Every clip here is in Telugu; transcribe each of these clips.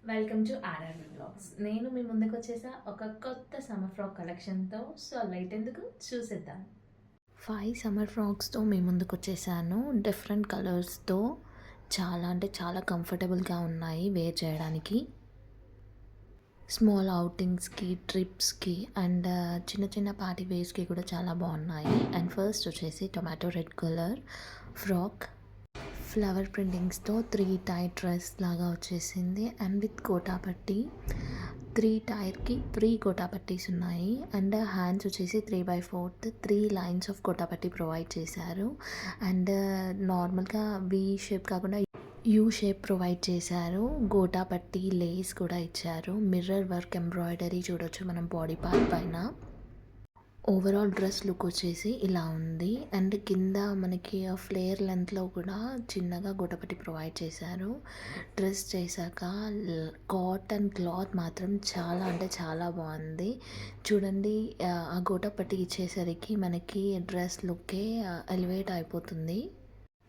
Welcome to ఆర్ఆర్వి blogs. నేను మీ ముందుకు వచ్చేసా ఒక కొత్త సమ్మర్ ఫ్రాక్ కలెక్షన్తో. సో లైట్ ఎందుకు చూసేద్దాం. 5 సమ్మర్ ఫ్రాక్స్తో మీ ముందుకు వచ్చేసాను. డిఫరెంట్ కలర్స్తో చాలా అంటే చాలా కంఫర్టబుల్గా ఉన్నాయి వేర్ చేయడానికి. స్మాల్ అవుటింగ్స్కి, ట్రిప్స్కి అండ్ చిన్న చిన్న పార్టీ వేర్స్కి కూడా చాలా బాగున్నాయి. అండ్ ఫస్ట్ వచ్చేసి tomato red colour frock flower ప్రింటింగ్స్తో 3 టైర్ డ్రెస్ లాగా వచ్చేసింది. అండ్ విత్ కోటా పట్టి 3 టైర్కి 3 కోటా పట్టీస్ ఉన్నాయి. అండ్ హ్యాండ్స్ వచ్చేసి 3/4 3 లైన్స్ ఆఫ్ కోటా పట్టి ప్రొవైడ్ చేశారు. అండ్ నార్మల్గా వి షేప్ కాకుండా యూ షేప్ ప్రొవైడ్ చేశారు. గోటా పట్టి లేస్ కూడా ఇచ్చారు. మిర్రర్ వర్క్ ఎంబ్రాయిడరీ చూడొచ్చు మనం బాడీ పార్ట్ పైన. ఓవరాల్ డ్రెస్ లుక్ వచ్చేసి ఇలా ఉంది. అండ్ కింద మనకి ఫ్లేర్ లెంత్లో కూడా చిన్నగా గొడపట్టి ప్రొవైడ్ చేశారు. డ్రెస్ చేశాక కాటన్ క్లాత్ మాత్రం చాలా అంటే చాలా బాగుంది. చూడండి, ఆ గొడపట్టి ఇచ్చేసరికి మనకి డ్రెస్ లుక్కే ఎలివేట్ అయిపోతుంది.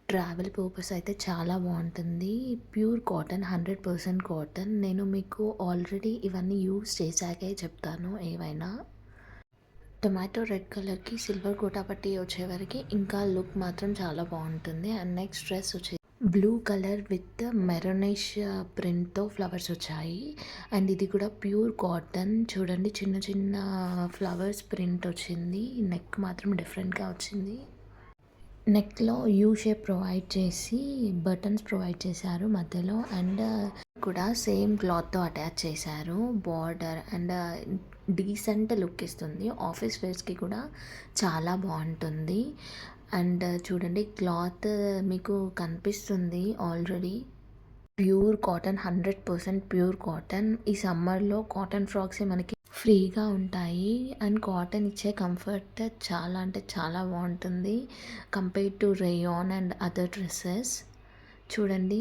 ట్రావెల్ పర్పస్ అయితే చాలా బాగుంటుంది. Pure cotton, 100% cotton. నేను మీకు ఆల్రెడీ ఇవన్నీ యూస్ చేశాకే చెప్తాను ఏవైనా. టొమాటో రెడ్ కలర్కి సిల్వర్ కోటా పట్టి వచ్చేవరకు ఇంకా లుక్ మాత్రం చాలా బాగుంటుంది. అండ్ నెక్స్ట్ డ్రెస్ వచ్చే బ్లూ కలర్ విత్ మెరూనిష్ ప్రింట్తో ఫ్లవర్స్ వచ్చాయి. అండ్ ఇది కూడా ప్యూర్ కాటన్. చూడండి, చిన్న చిన్న ఫ్లవర్స్ ప్రింట్ వచ్చింది. నెక్ మాత్రం డిఫరెంట్గా వచ్చింది. నెక్లో యూ షేప్ ప్రొవైడ్ చేసి బటన్స్ ప్రొవైడ్ చేశారు మధ్యలో. అండ్ కూడా సేమ్ క్లాత్తో అటాచ్ చేశారు. బార్డర్ అండ్ డీసెంట్ లుక్ ఇస్తుంది. ఆఫీస్ వేర్స్కి కూడా చాలా బాగుంటుంది. అండ్ చూడండి, క్లాత్ మీకు కనిపిస్తుంది already. Pure cotton, 100% pure cotton. ఈ సమ్మర్లో కాటన్ ఫ్రాక్సే మనకి ఫ్రీగా ఉంటాయి. అండ్ కాటన్ ఇచ్చే కంఫర్ట్ చాలా అంటే చాలా బాగుంటుంది compare to rayon and other dresses. చూడండి,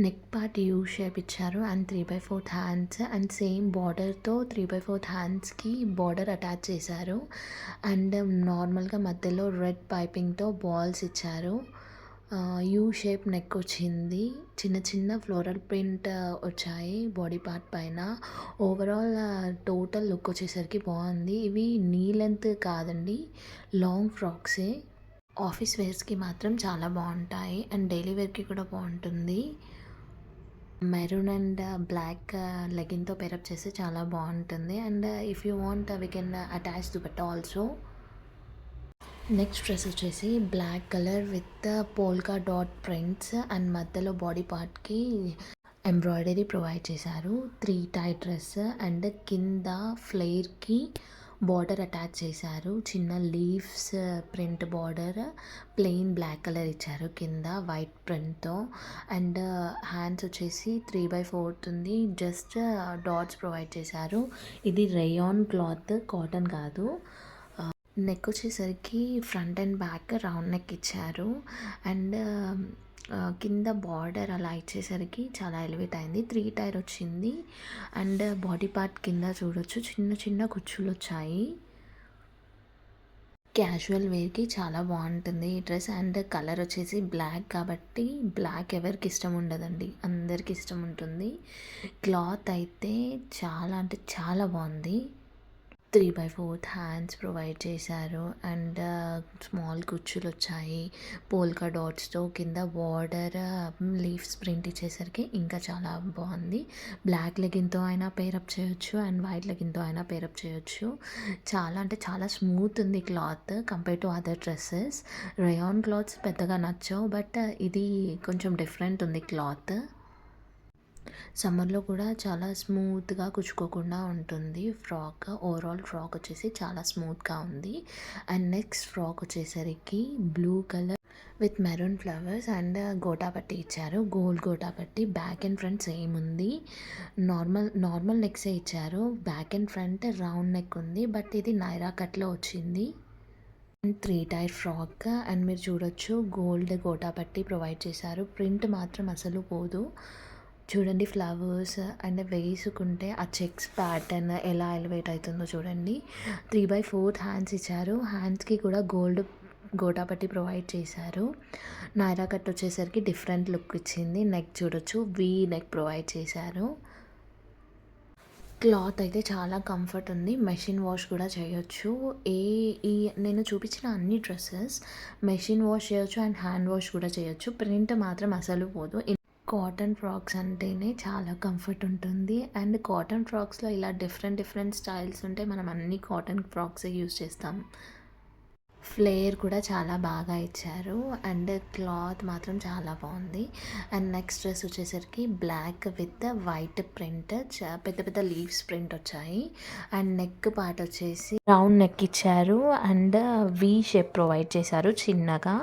నెక్ పార్ట్ యూ షేప్ ఇచ్చారు. అండ్ 3/4 హ్యాండ్స్ అండ్ సేమ్ బార్డర్తో 3/4 హ్యాండ్స్కి బార్డర్ అటాచ్ చేశారు. అండ్ నార్మల్గా మధ్యలో రెడ్ పైపింగ్తో బాల్స్ ఇచ్చారు. యూ షేప్ నెక్ వచ్చింది. చిన్న చిన్న ఫ్లోరల్ ప్రింట్ వచ్చాయి బాడీ పార్ట్ పైన. ఓవరాల్ టోటల్ లుక్ వచ్చేసరికి బాగుంది. ఇవి నీ లెంత్ కాదండి, లాంగ్ ఫ్రాక్సే. ఆఫీస్ వేర్స్కి మాత్రం చాలా బాగుంటాయి. అండ్ డైలీ వేర్కి కూడా బాగుంటుంది. మెరూన్ అండ్ బ్లాక్ లెగిన్తో పేరప్ చేస్తే చాలా బాగుంటుంది. And if you want we can attach dupatta also. Next dress వచ్చేసి black colour with polka dot prints and మధ్యలో బాడీ పార్ట్కి ఎంబ్రాయిడరీ ప్రొవైడ్ చేశారు. 3 టై డ్రెస్ అండ్ కింద ఫ్లేర్కి బార్డర్ అటాచ్ చేశారు. చిన్న leaves print border, plain black colour ఇచ్చారు కింద వైట్ ప్రింట్తో. అండ్ హ్యాండ్స్ వచ్చేసి 3/4 ఉంది. జస్ట్ డాట్స్ ప్రొవైడ్ చేశారు. ఇది రేయాన్ క్లాత్, కాటన్ కాదు. నెక్ వచ్చేసరికి front and back round neck ఇచ్చారు. అండ్ కింద బార్డర్ అలా ఇచ్చేసరికి చాలా ఎలివేట్ అయింది. 3 టైర్ వచ్చింది. అండ్ బాడీ పార్ట్ కింద చూడొచ్చు చిన్న చిన్న కుచ్చులు వచ్చాయి. క్యాజువల్ వేర్కి చాలా బాగుంటుంది ఈ డ్రెస్. అండ్ కలర్ వచ్చేసి బ్లాక్ కాబట్టి బ్లాక్ ఎవరికి ఇష్టం ఉండదండి, అందరికి ఇష్టం ఉంటుంది. క్లాత్ అయితే చాలా అంటే చాలా బాగుంది. 3/4 హ్యాండ్స్ ప్రొవైడ్ చేశారు. అండ్ స్మాల్ కుచ్చులు వచ్చాయి పోల్కా డాట్స్తో. కింద బార్డర్ లీవ్స్ ప్రింట్ ఇచ్చేసరికి ఇంకా చాలా బాగుంది. బ్లాక్ లెగిన్తో అయినా పేరప్ చేయొచ్చు అండ్ వైట్ లెగిన్తో అయినా పేరప్ చేయొచ్చు. చాలా అంటే చాలా స్మూత్ ఉంది cloth compare to other dresses. Rayon clothes పెద్దగా నచ్చవు, బట్ ఇది కొంచెం డిఫరెంట్ ఉంది క్లాత్. సమ్మర్లో కూడా చాలా స్మూత్గా కుచ్చుకోకుండా ఉంటుంది ఫ్రాక్. ఓవరాల్ ఫ్రాక్ వచ్చేసి చాలా స్మూత్గా ఉంది. అండ్ నెక్స్ట్ ఫ్రాక్ వచ్చేసరికి blue colour with maroon flowers and gota పట్టి ఇచ్చారు. గోల్డ్ గోటా పట్టి. బ్యాక్ అండ్ ఫ్రంట్ సేమ్ ఉంది. నార్మల్ నెక్సే ఇచ్చారు. Back and front round neck ఉంది, బట్ ఇది నైరా కట్లో వచ్చింది. And 3 tyre frock. అండ్ మీరు చూడొచ్చు గోల్డ్ గోటా పట్టి ప్రొవైడ్ చేశారు. ప్రింట్ మాత్రం అసలు పోదు. చూడండి, ఫ్లవర్స్ అండ్ వేసుకుంటే ఆ చెక్స్ ప్యాటర్న్ ఎలా ఎలివేట్ అవుతుందో చూడండి. 3/4 హ్యాండ్స్ ఇచ్చారు. హ్యాండ్స్కి కూడా గోల్డ్ గోటా పట్టి ప్రొవైడ్ చేశారు. నైరా కట్ వచ్చేసరికి డిఫరెంట్ లుక్ ఇచ్చింది. నెక్ చూడొచ్చు, వీ నెక్ ప్రొవైడ్ చేశారు. క్లాత్ అయితే చాలా కంఫర్ట్ ఉంది. మెషిన్ వాష్ కూడా చేయొచ్చు. ఏ ఈ నేను చూపించిన అన్ని డ్రెసెస్ మెషిన్ వాష్ చేయొచ్చు అండ్ హ్యాండ్ వాష్ కూడా చేయొచ్చు. ప్రింట్ మాత్రం అసలు పోదు. కాటన్ ఫ్రాక్స్ అంటేనే చాలా కంఫర్ట్ ఉంటుంది. అండ్ కాటన్ ఫ్రాక్స్‌లో ఇలా డిఫరెంట్ డిఫరెంట్ స్టైల్స్ ఉంటే మనం అన్ని కాటన్ ఫ్రాక్సే యూజ్ చేస్తాం. ఫ్లేర్ కూడా చాలా బాగా ఇచ్చారు. అండ్ క్లాత్ మాత్రం చాలా బాగుంది. అండ్ నెక్స్ట్ డ్రెస్ వచ్చేసరికి బ్లాక్ విత్ వైట్ ప్రింట్, పెద్ద పెద్ద లీవ్స్ ప్రింట్ వచ్చాయి. అండ్ నెక్ పార్ట్ వచ్చేసి రౌండ్ నెక్ ఇచ్చారు అండ్ వి షేప్ ప్రొవైడ్ చేశారు చిన్నగా.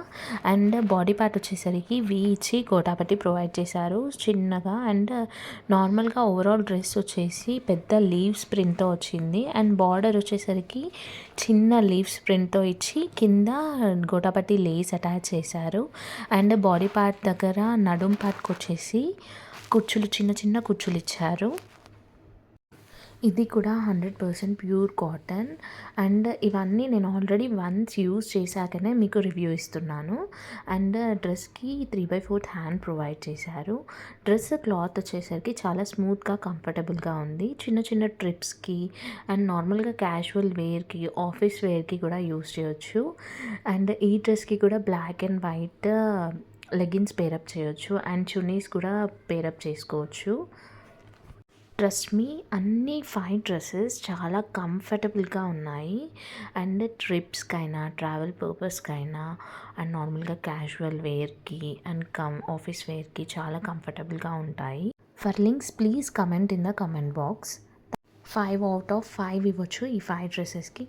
అండ్ బాడీ పార్ట్ వచ్చేసరికి వి ఇచ్చి గోటాపట్టి ప్రొవైడ్ చేశారు చిన్నగా. అండ్ నార్మల్గా ఓవరాల్ డ్రెస్ వచ్చేసి పెద్ద లీవ్స్ ప్రింట్తో వచ్చింది. అండ్ బార్డర్ వచ్చేసరికి చిన్న లీవ్స్ ప్రింట్తో ఇచ్చి కింద గోటాపట్టి లేస్ అటాచ్ చేశారు. అండ్ బాడీ పార్ట్ దగ్గర నడుం పార్ట్కి వచ్చేసి కుచ్చులు, చిన్న చిన్న కుచ్చులు ఇచ్చారు. ఇది కూడా 100% ప్యూర్ కాటన్. అండ్ ఇవన్నీ నేను ఆల్రెడీ వన్స్ యూజ్ చేశాకనే మీకు రివ్యూ ఇస్తున్నాను. అండ్ డ్రెస్కి 3/4 హ్యాండ్ ప్రొవైడ్ చేశారు. డ్రెస్ క్లాత్ వచ్చేసరికి చాలా స్మూత్గా కంఫర్టబుల్గా ఉంది. చిన్న చిన్న ట్రిప్స్కి అండ్ నార్మల్గా క్యాజువల్ వేర్కి, ఆఫీస్ వేర్కి కూడా యూజ్ చేయొచ్చు. అండ్ ఈ డ్రెస్కి కూడా black and white leggings pair up చేయొచ్చు అండ్ చున్నీస్ కూడా పేరప్ చేసుకోవచ్చు. ట్రస్ట్ మీ, అన్ని 5 డ్రెస్సెస్ చాలా కంఫర్టబుల్గా ఉన్నాయి. అండ్ ట్రిప్స్కైనా, ట్రావెల్ పర్పస్కైనా అండ్ నార్మల్గా క్యాజువల్ వేర్కి అండ్ ఆఫీస్ వేర్కి చాలా కంఫర్టబుల్గా ఉంటాయి. For links please comment in the comment box. 5 out of 5 ఇవ్వచ్చు ఈ 5 డ్రెస్సెస్కి.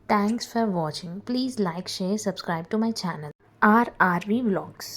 Thanks for watching. Please like, share, subscribe to my channel RRV Vlogs.